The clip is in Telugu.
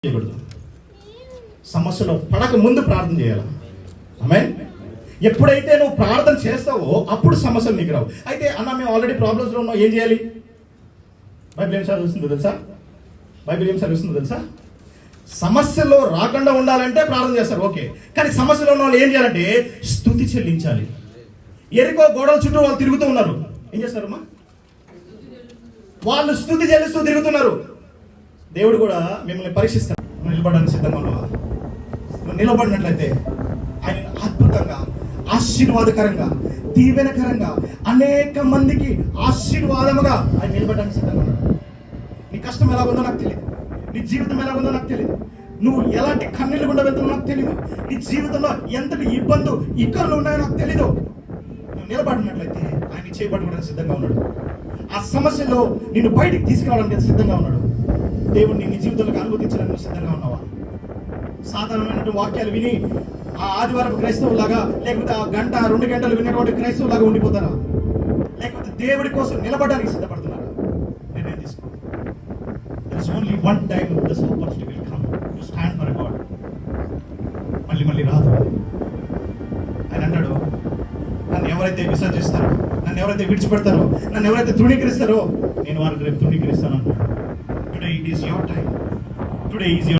చేయకూడదు. సమస్యలో పడక ముందు ప్రార్థన చేయాలి. ఆమేన్. ఎప్పుడైతే నువ్వు ప్రార్థన చేస్తావో అప్పుడు సమస్యలు నీకు రావు. అయితే అన్న మేము ఆల్రెడీ ప్రాబ్లమ్స్లో ఉన్నాం, ఏం చేయాలి? బైబిల్ ఏం చదివిస్తుందో తెలుసా? బైబిల్ ఏం చదివిస్తుందో తెలుసా? సమస్యలో రాకుండా ఉండాలంటే ప్రార్థన చేస్తారు, ఓకే. కానీ సమస్యలో ఉన్న వాళ్ళు ఏం చేయాలంటే స్తుతి చెల్లించాలి. ఎరికో గోడల చుట్టూ వాళ్ళు తిరుగుతూ ఉన్నారు, ఏం చేస్తారమ్మా? వాళ్ళు స్తుతి చెల్లిస్తూ తిరుగుతున్నారు. దేవుడు కూడా మిమ్మల్ని పరీక్షిస్తాడు. నువ్వు నిలబడడానికి సిద్ధంగా ఉన్నావా? నువ్వు నిలబడినట్లయితే ఆయన అద్భుతంగా, ఆశీర్వాదకరంగా, దీవెనకరంగా, అనేక మందికి ఆశీర్వాదముగా ఆయన నిలబడడానికి సిద్ధంగా ఉన్నాడు. నీ కష్టం ఎలాగుందో నాకు తెలియదు, నీ జీవితం ఎలాగుందో నాకు తెలియదు, నువ్వు ఎలాంటి కన్నీళ్ళు గుండా వెళ్తున్నావు నాకు తెలియదు, నీ జీవితంలో ఎంతటి ఇబ్బందులు ఇక్కలు ఉన్నాయో నాకు తెలీదు. నువ్వు నిలబడినట్లయితే ఆయన చేయబడుకోవడానికి సిద్ధంగా ఉన్నాడు. ఆ సమస్యలో నిన్ను బయటికి తీసుకురావడానికి సిద్ధంగా ఉన్నాడు. దేవుడిని నీ జీవితంలోకి అనుమతించడానికి సిద్ధంగా ఉన్నావా? సాధారణమైన వాక్యాలు విని ఆ ఆదివారం క్రైస్తవులాగా, లేకపోతే ఆ గంట 2 గంటలు వినేటువంటి క్రైస్తవులాగా ఉండిపోతారా? లేకపోతే దేవుడి కోసం నిలబడడానికి సిద్ధపడుతున్నారా? నిర్ణయం తీసుకో. There is only one time this opportunity will come to stand for God. మళ్ళీ రాదు. ఆయన అంటాడు, నన్ను ఎవరైతే విసర్జిస్తారో, నన్ను ఎవరైతే విడిచిపెడతారో, నన్ను ఎవరైతే తృణీకరిస్తారో నేను వారికి రేపు తృణీకరిస్తాను అంటాడు. Today it is your time. Today is your